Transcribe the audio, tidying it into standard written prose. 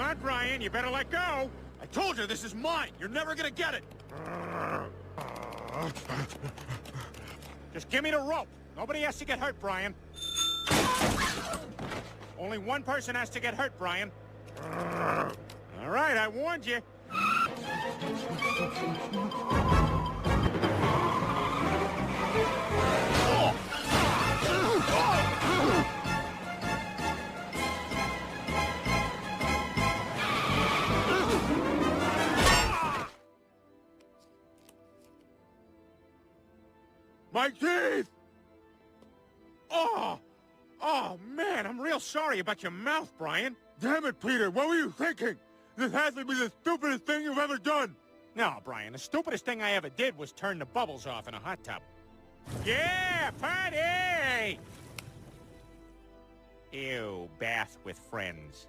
on, Brian, you better let go. I told you this is mine. You're never gonna get it. Just give me the rope. Nobody has to get hurt, Brian. Only one person has to get hurt, Brian. All right, I warned you. My teeth! Oh, man, I'm real sorry about your mouth, Brian. Damn it, Peter, what were you thinking? This has to be the stupidest thing you've ever done. No, Brian, the stupidest thing I ever did was turn the bubbles off in a hot tub. Yeah, party! Ew, bath with friends.